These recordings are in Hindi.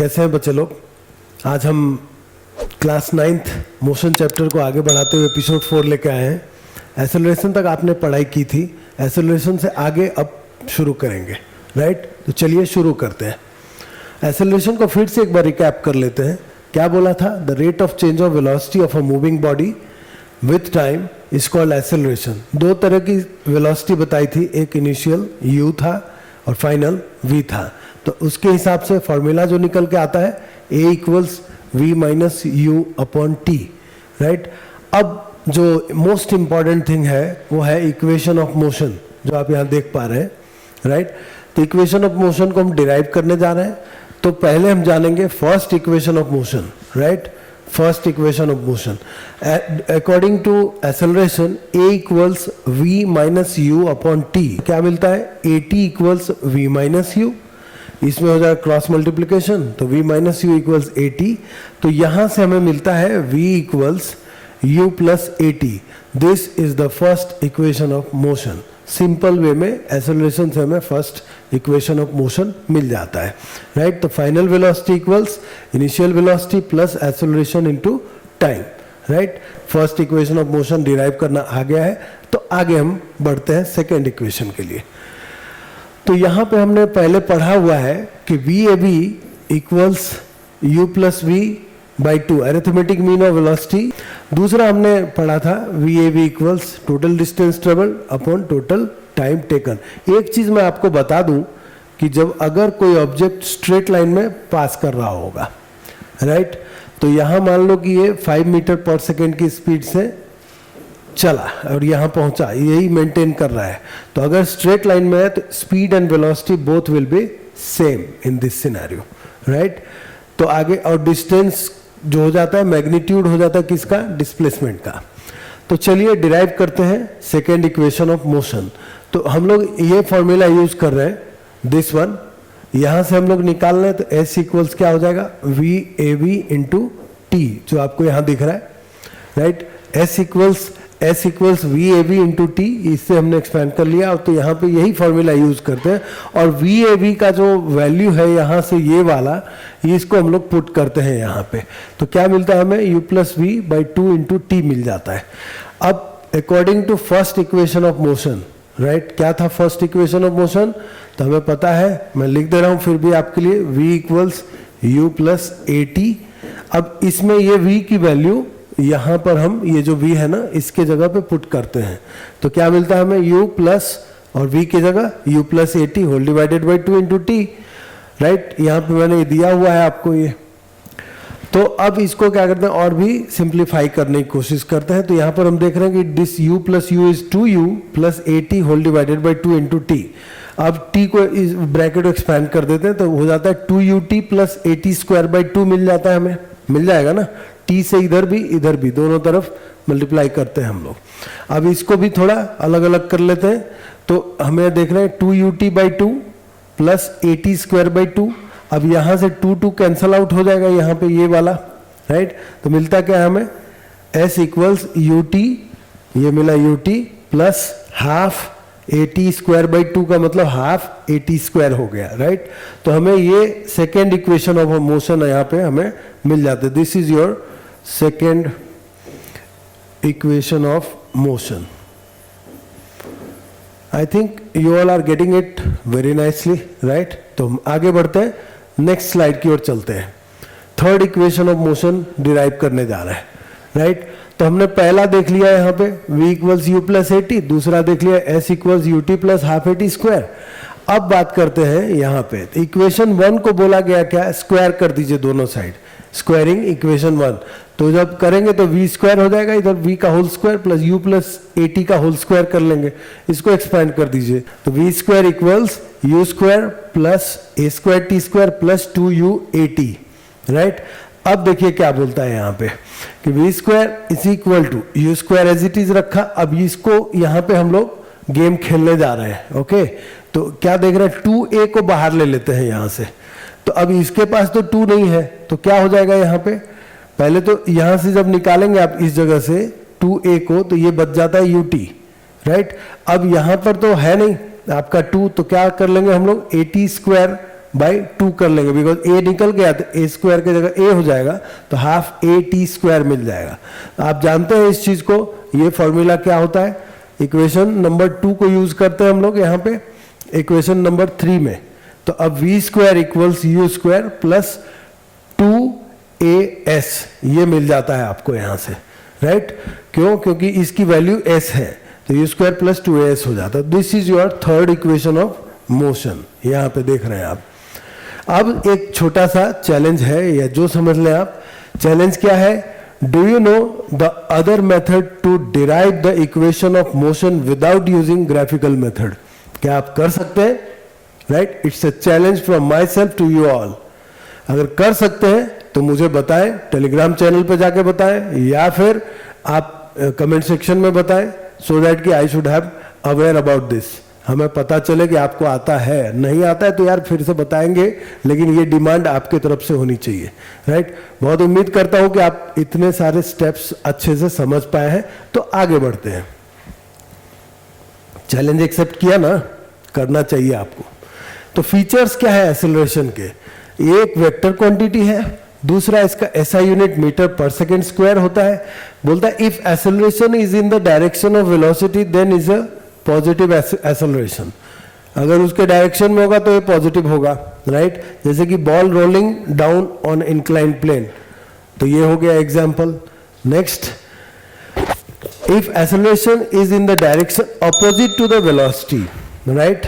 कैसे हैं बच्चे लोग? आज हम क्लास 9th मोशन चैप्टर को आगे बढ़ाते हुए एपिसोड 4 लेके आए हैं। एक्सेलरेशन तक आपने पढ़ाई की थी, एक्सेलरेशन से आगे अब शुरू करेंगे, राइट? तो चलिए शुरू करते हैं। एक्सेलरेशन को फिर से एक बार रिकैप कर लेते हैं। क्या बोला था? The rate of change of velocity of a moving body with time is called acceleration. दो तरह की वेलोसिटी बताई थी, एक इनिशियल u था और फाइनल v था। तो उसके हिसाब से फॉर्मूला जो निकल के आता है a equals v minus u upon T, right? अब जो मोस्ट इंपॉर्टेंट थिंग है वो है इक्वेशन ऑफ मोशन, जो आप यहाँ देख पा रहे हैं, राइट? तो इक्वेशन ऑफ मोशन को हम डिराइव करने जा रहे हैं। तो पहले हम जानेंगे first equation of motion, right? First equation of motion according to acceleration a equals v minus u upon t. क्या मिलता है? at equals v minus u, इसमें हो जाएगा क्रॉस मल्टीप्लिकेशन, तो v minus u equals at। तो यहां से हमें मिलता है v equals u plus at। This is the first equation of motion. Simple way में एक्सेलरेशन से हमें फर्स्ट इक्वेशन ऑफ मोशन मिल जाता है, राइट? तो final velocity equals initial velocity plus acceleration into time, right? First equation of motion derive करना आ गया है। तो आगे हम बढ़ते हैं सेकेंड इक्वेशन के लिए। तो यहाँ पे हमने पहले पढ़ा हुआ है कि v a b equals u plus we by 2 arithmetic mean of velocity. दूसरा हमने पढ़ा था v a b equals total distance travel upon total time taken. एक चीज मैं आपको बता दूं कि जब अगर कोई ऑब्जेक्ट स्ट्रेट लाइन में पास कर रहा होगा, राइट? तो यहाँ मान लो कि ये 5 मीटर पर सेकेंड की स्पीड से चला और यहाँ पहुंचा, यही मेंटेन कर रहा है। तो अगर स्ट्रेट लाइन में है तो speed and velocity both will be same in this scenario, right? तो आगे और डिस्टेंस जो हो जाता है मैग्नीट्यूड हो जाता है किसका? डिस्प्लेसमेंट का। तो चलिए डिराइव करते हैं सेकेंड इक्वेशन ऑफ मोशन। तो हम लोग ये फॉर्मूला यूज कर रहे हैं, दिस वन। यहां से हम लोग निकाल रहे हैं तो s इक्वल्स क्या हो जाएगा? V A V into T, जो आपको यहां दिख रहा है, right? s equals V A V into T, इससे हमने एक्सपेंड कर लिया। और तो यहाँ पे यही फॉर्मूला यूज करते हैं और वी ए वी का जो वैल्यू है यहाँ से ये वाला, इसको हम लोग पुट करते हैं यहाँ पे। तो क्या मिलता है हमें? u plus we by 2 into T मिल जाता है। अब according to first equation of motion, right? क्या था फर्स्ट इक्वेशन ऑफ मोशन? तो हमें पता है, मैं लिख दे रहा हूँ फिर भी आपके लिए, v equals u plus a T. अब इसमें ये v की वैल्यू यहाँ पर हम ये जो v है ना, इसके जगह पे पुट करते हैं। तो क्या मिलता है हमें? u प्लस और v की जगह u plus a t whole divided by 2 into t, right? यहाँ पे मैंने दिया हुआ है आपको ये। तो अब इसको क्या करते हैं और भी सिंप्लीफाई करने की कोशिश करते हैं। तो यहाँ पर हम देख रहे हैं कि this u plus u is 2u plus a t whole divided by 2 into t. अब t को इस ब्रैकेट को एक्सपैंड कर देते हैं तो हो जाता है 2ut plus a T square by 2 मिल जाता है, हमें मिल जाएगा ना? t से इधर भी दोनों तरफ मल्टीप्लाई करते हैं हम लोग। अब इसको भी थोड़ा अलग अलग कर लेते हैं। तो हमें देख रहे हैं 2ut by 2 plus a T square by 2। अब यहाँ से 2 कैंसल आउट हो जाएगा यहाँ पे ये वाला, राइट? तो मिलता क्या है हमें? s इक्वल्स यू टी, ये मिला U T plus half A T square by 2 का मतलब हाफ ए टी स्क्वायर हो गया, राइट? तो हमें ये सेकेंड इक्वेशन ऑफ मोशन यहाँ पे हमें मिल जाते हैं। This is your second equation of motion. I think you all are getting it very nicely, right? तो हम आगे बढ़ते हैं, नेक्स्ट स्लाइड की ओर चलते हैं। Third equation of motion derive करने जा रहे हैं, राइट? तो हमने पहला देख लिया यहाँ पे v equals u plus a T, दूसरा देख लिया s equals U T plus half A T square. अब बात करते हैं यहाँ पे इक्वेशन 1 को बोला गया क्या? स्क्वायर कर दीजिए दोनों साइड, स्क्वायरिंग इक्वेशन 1। तो जब करेंगे तो v स्क्वायर हो जाएगा, इधर v का whole square plus u plus a t का होल स्क्वायर कर लेंगे, इसको एक्सपेंड कर दीजिए। तो v square equals u square plus a square t square plus 2u a t, right? अब देखिए क्या बोलता है यहाँ पे कि v square is equal to u square as it is रखा। अब इसको यहाँ पे हम लोग गेम खेलने जा रहे हैं, ओके? तो क्या देख रहे हैं? 2a को बाहर ले लेते हैं यहाँ से। तो अब इसके पास तो 2 नहीं है, तो क्या हो जाएगा यहाँ पे? पहले तो यहाँ से जब निकालेंगे आप इस जगह से 2a को, तो ये बच जाता है ut, राइट? अब यहाँ पर तो है नहीं आपका 2, तो क्या कर लेंगे हम लोग? ए टी स्क्वायर बाई 2 कर लेंगे, बिकॉज ए निकल गया तो ए स्क्वायर की जगह ए हो जाएगा, तो हाफ ए टी स्क्वायर मिल जाएगा। आप जानते हैं इस चीज को, ये फॉर्मूला क्या होता है, इक्वेशन नंबर 2 को यूज करते हैं हम लोग यहाँ पे इक्वेशन नंबर 3 में। तो अब v square equals u square plus 2as ये मिल जाता है आपको यहाँ से, राइट। क्यों? क्योंकि इसकी वैल्यू s है, तो यू स्क्वायर प्लस 2as हो जाता है। This is your third equation of motion, यहाँ पे देख रहे हैं आप। अब एक छोटा सा चैलेंज है, या जो समझ लें आप। चैलेंज क्या है? Do you know the other method to derive the equation of motion without using graphical method? क्या आप कर सकते हैं? Right, it's a challenge from my self to you all. अगर कर सकते हैं तो मुझे बताएं, टेलीग्राम चैनल पे जाके बताएं, या फिर आप कमेंट सेक्शन में बताएं, सो दैट कि I should have aware about this. हमें पता चले कि आपको आता है। नहीं आता है तो यार फिर से बताएंगे, लेकिन ये डिमांड आपके तरफ से होनी चाहिए, राइट। बहुत उम्मीद करता हूं कि आप इतने सारे स्टेप्स अच्छे से समझ पाए हैं, तो आगे बढ़ते हैं। चैलेंज एक्सेप्ट किया ना, करना चाहिए आपको। तो फीचर्स क्या है एक्सेलरेशन के? एक वेक्टर क्वांटिटी है, दूसरा इसका एसआई यूनिट मीटर पर सेकेंड स्क्वायर होता है। बोलता है if acceleration is in the direction of velocity then is a positive acceleration. अगर उसके डायरेक्शन में होगा तो ये पॉजिटिव होगा, राइट। जैसे कि ball rolling down on incline plane, तो ये हो गया example. Next, if acceleration is in the direction opposite to the velocity, right,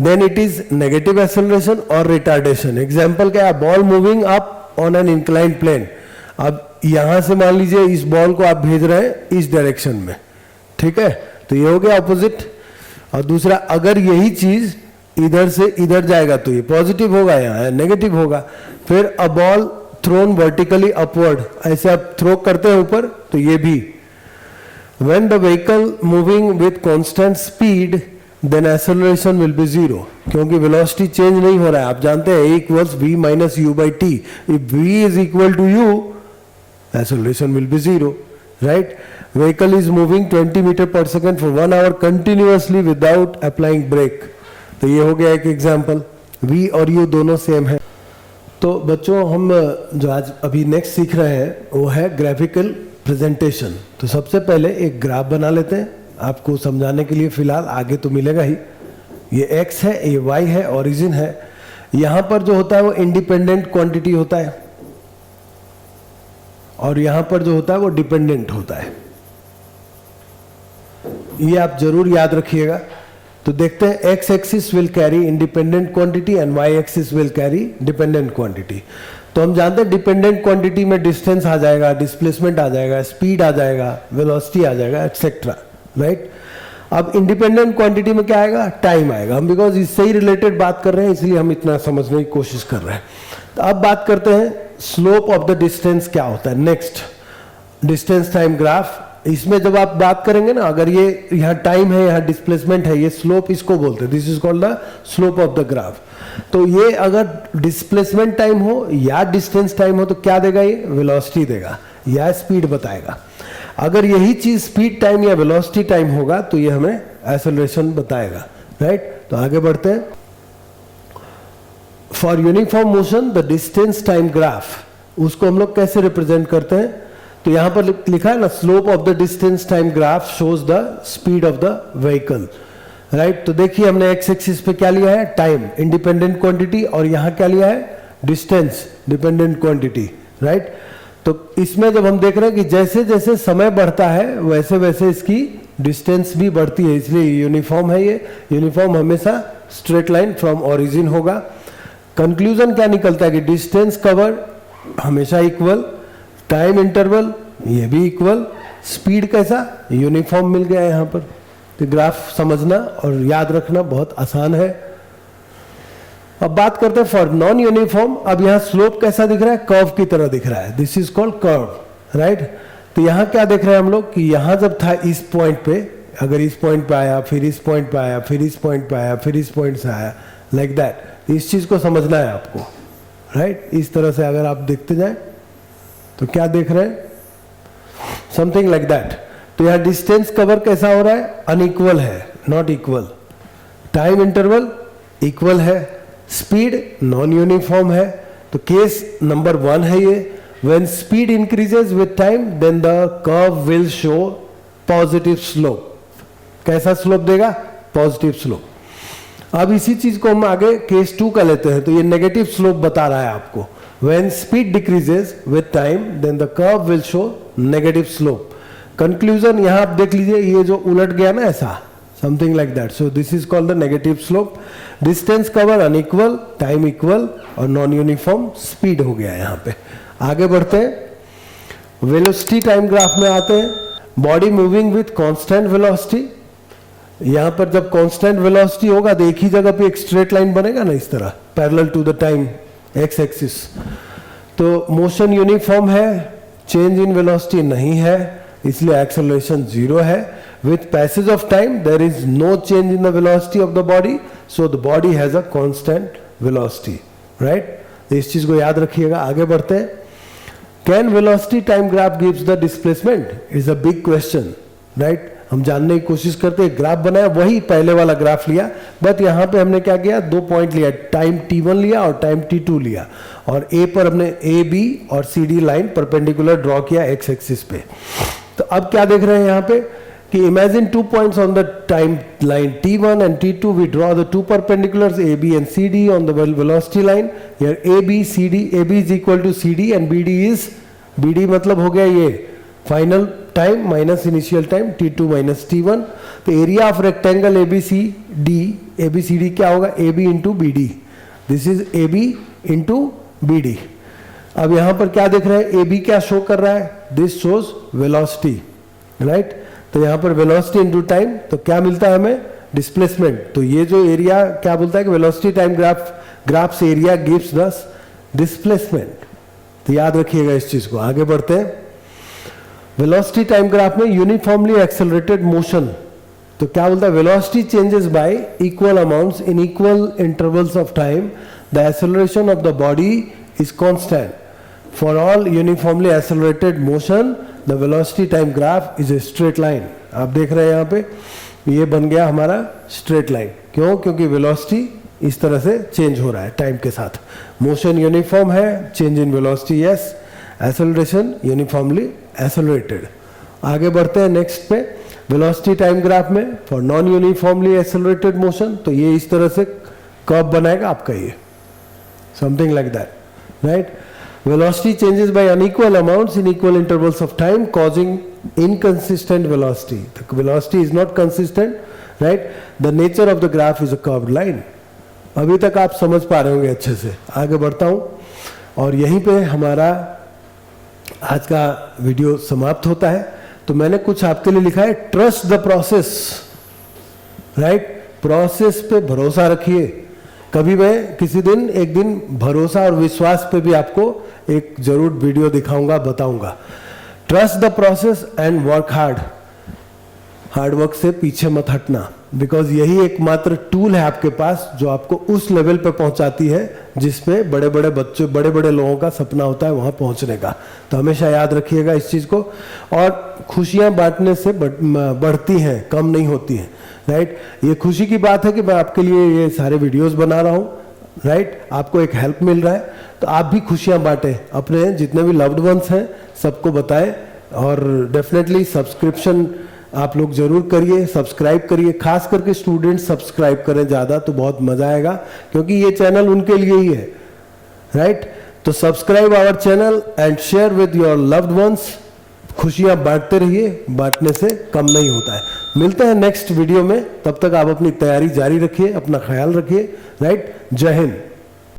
then it is negative acceleration और रिटार्डेशन। एग्जांपल क्या है? Ball moving up on an incline plane. अब यहां से मान लीजिए इस बॉल को आप भेज रहे हैं इस डायरेक्शन में, ठीक है, तो ये हो गया ऑपोजिट। और दूसरा, अगर यही चीज इधर से इधर जाएगा तो ये पॉजिटिव होगा, यहाँ नेगेटिव होगा। फिर a ball thrown vertically upward, ऐसे आप थ्रो करते हैं ऊपर, तो ये भी। When the vehicle moving with constant speed then acceleration will be zero, क्योंकि वेलोसिटी चेंज नहीं हो रहा है। आप जानते हैं A equals v minus u by t. If v is equal to u, acceleration will be zero, right. Vehicle is moving 20 metre पर second for 1 hour continuously without applying brake, तो ये हो गया एक एग्जाम्पल। V और U दोनों सेम है। तो बच्चों, हम जो आज अभी नेक्स्ट सीख रहे हैं वो है ग्राफिकल प्रेजेंटेशन। तो सबसे पहले एक ग्राफ बना लेते हैं आपको समझाने के लिए, फिलहाल आगे तो मिलेगा ही। ये x है, ये y है, ओरिजिन है। यहाँ पर जो होता है वो इंडिपेंडेंट क्वांटिटी होता है, और यहाँ पर जो होता है वो डिपेंडेंट होता है। ये आप जरूर याद रखिएगा। तो देखते हैं, x axis will carry independent quantity and y axis will carry dependent quantity. तो हम जानते हैं डिपेंडेंट क्वांटिटी में डिस्टेंस आ जाएगा, डिस्प्लेसमेंट आ जाएगा, स्पीड आ जाएगा, वेलोसिटी आ जाएगा, एक्सेट्रा, राइट। अब इंडिपेंडेंट क्वांटिटी में क्या आएगा? टाइम आएगा। हम बिकॉज इससे ही रिलेटेड बात कर रहे हैं, इसलिए हम इतना समझने की कोशिश कर रहे हैं। तो अब बात करते हैं स्लोप ऑफ द डिस्टेंस क्या होता है। Next, distance time graph. इसमें जब आप बात करेंगे ना, अगर ये यहाँ टाइम है, यहाँ डिस्प्लेसमेंट है, ये स्लोप इसको बोलते हैं। This is called the slope of the graph. तो ये अगर डिस्प्लेसमेंट टाइम हो या डिस्टेंस टाइम हो तो क्या देगा? ये वेलोसिटी देगा या स्पीड बताएगा। अगर यही चीज स्पीड टाइम या वेलोसिटी टाइम होगा तो ये हमें एक्सेलरेशन बताएगा, राइट। तो आगे बढ़ते हैं। For uniform motion the distance time graph, उसको हम लोग कैसे रिप्रेजेंट करते हैं? तो यहां पर लिखा है ना, slope of the distance time graph shows the speed of the vehicle, right. तो देखिए हमने एक्स एक्सिस पे क्या लिया है? टाइम, इंडिपेंडेंट क्वांटिटी, और यहां क्या लिया है? Distance, dependent quantity, right. तो इसमें जब हम देख रहे हैं कि जैसे जैसे समय बढ़ता है वैसे वैसे इसकी डिस्टेंस भी बढ़ती है, इसलिए यूनिफॉर्म है। ये यूनिफॉर्म हमेशा स्ट्रेट लाइन फ्रॉम ओरिजिन होगा। कंक्लूजन क्या निकलता है कि डिस्टेंस कवर हमेशा इक्वल, टाइम इंटरवल ये भी इक्वल, स्पीड कैसा? यूनिफॉर्म मिल गया यहां पर। तो ग्राफ समझना और याद रखना बहुत आसान है। अब बात करते हैं फॉर नॉन यूनिफॉर्म। अब यहां स्लोप कैसा दिख रहा है? कर्व की तरह दिख रहा है। This is called curve, right. तो यहां क्या देख रहे हैं हम लोग कि यहां जब था इस पॉइंट पे, अगर इस पॉइंट पे आया, फिर इस पॉइंट पे आया, फिर इस पॉइंट पे आया, फिर इस पॉइंट से आया, लाइक दैट। इस चीज को समझना है आपको, राइट। इस तरह से अगर आप देखते जाए तो क्या देख रहे हैं? Something like that. तो यहां डिस्टेंस कवर कैसा हो रहा है? अनइक्वल है, not equal. Time interval equal है, स्पीड नॉन यूनिफॉर्म है, तो केस नंबर 1 है ये। When speed increases with time then the curve will show positive slope. कैसा स्लोप देगा? Positive slope. अब इसी चीज को हम आगे केस 2 का लेते हैं, तो ये नेगेटिव स्लोप बता रहा है आपको। When speed decreases with time then the curve will show negative slope. Conclusion यहां आप देख लीजिए, ये जो उलट गया ना ऐसा, something like that, so this is called the negative slope. Distance cover unequal, time equal और नॉन यूनिफॉर्म स्पीड हो गया यहां पे। आगे बढ़ते हैं, वेलोसिटी टाइम ग्राफ में आते हैं। Body moving with constant velocity, यहां पर जब कांस्टेंट वेलोसिटी होगा तो एक ही जगह पे एक स्ट्रेट लाइन बनेगा ना इस तरह, parallel to the time x axis. तो मोशन यूनिफॉर्म है, चेंज इन वेलोसिटी नहीं है, इसलिए एक्सेलरेशन 0 है। With passage of time there is no change in the velocity of the body, so the body has a constant velocity, right. इस चीज को याद रखिएगा। आगे बढ़ते हैं, can velocity time graph gives the displacement is a big question, right. हम जानने की कोशिश करते हैं, ग्राफ बनाया वही पहले वाला ग्राफ लिया, बट यहां पे हमने क्या किया, 2 पॉइंट लिया, टाइम t1 लिया और टाइम t2 लिया, और a पर हमने a b और c d line perpendicular draw किया एक्स एक्सिस पे। तो अब क्या देख रहे हैं यहां पे कि imagine 2 points on the time line t1 and t2, we draw the 2 perpendiculars a b and c d on the velocity line. Here a b c d, a b is equal to c d and b d is, b d मतलब हो गया ये final time minus initial time t2 minus t1। तो एरिया ऑफ रेक्टेंगल ABCD क्या होगा, AB into B D, this is AB into B D. अब यहां पर क्या देख रहे हैं, AB क्या शो कर रहा है, दिस शोज वेलोसिटी, राइट। तो यहां पर वेलोसिटी इंटू टाइम, तो क्या मिलता है हमें, डिस्प्लेसमेंट। तो ये जो एरिया क्या बोलता है कि वेलोसिटी टाइम ग्राफ से एरिया गिव्स द डिस्प्लेसमेंट। तो याद रखिएगा इस चीज को। आगे बढ़ते हैं, वेलोसिटी टाइम ग्राफ में यूनिफॉर्मली एक्सेलरेटेड मोशन, तो क्या बोलता है, velocity changes y equal amounts in equal intervals of time, the acceleration of the body is constant for all uniformly accelerated motion, the velocity time graph is a straight line. आप देख रहे हैं यहां पे ये बन गया हमारा स्ट्रेट लाइन। क्यों? क्योंकि वेलोसिटी इस तरह से चेंज हो रहा है टाइम के साथ। मोशन यूनिफॉर्म है, change in velocity yes, acceleration uniformly accelerated. आगे बढ़ते हैं नेक्स्ट पे, वेलोसिटी टाइम ग्राफ में for non uniformly accelerated motion, तो ये इस तरह से कर्व बनाएगा आपका, ये something like that, right. Velocity changes by unequal amounts in equal intervals of time causing inconsistent velocity, the velocity is not consistent, right. The nature of the graph is a curved line. अभी तक आप समझ पा रहे होंगे अच्छे से। आगे बढ़ता हूं, और यहीं पे हमारा आज का वीडियो समाप्त होता है। तो मैंने कुछ आपके लिए लिखा है, trust the process, right. Process पे भरोसा रखिए। कभी मैं किसी दिन एक दिन भरोसा और विश्वास पे भी आपको एक जरूर वीडियो दिखाऊंगा, बताऊंगा। Trust the process and work hard, hard work से पीछे मत हटना, बिकॉज यही एकमात्र टूल है आपके पास जो आपको उस लेवल पर पहुंचाती है जिसमें बड़े बड़े बच्चों, बड़े बड़े लोगों का सपना होता है वहां पहुंचने का। तो हमेशा याद रखिएगा इस चीज को। और खुशियां बांटने से बढ़ती हैं, कम नहीं होती हैं, राइट। ये खुशी की बात है कि मैं आपके लिए ये सारे वीडियोस बना रहा हूँ, राइट। आपको एक हेल्प मिल रहा है, तो आप भी खुशियां बांटें, अपने जितने भी लव्ड वंस हैं सबको बताएं। और डेफिनेटली सब्सक्रिप्शन आप लोग जरूर करिए, सब्सक्राइब करिए, खास करके स्टूडेंट्स सब्सक्राइब करें ज़्यादा, तो बहुत मज़ा आएगा, क्योंकि ये चैनल उनके लिए ही है, राइट। तो subscribe our channel and share with your loved ones. खुशियां बांटते रहिए, बांटने से कम नहीं होता है। मिलते हैं नेक्स्ट वीडियो में, तब तक आप अपनी तैयारी जारी रखिए, अपना ख्याल रखिए, राइट। जय हिंद।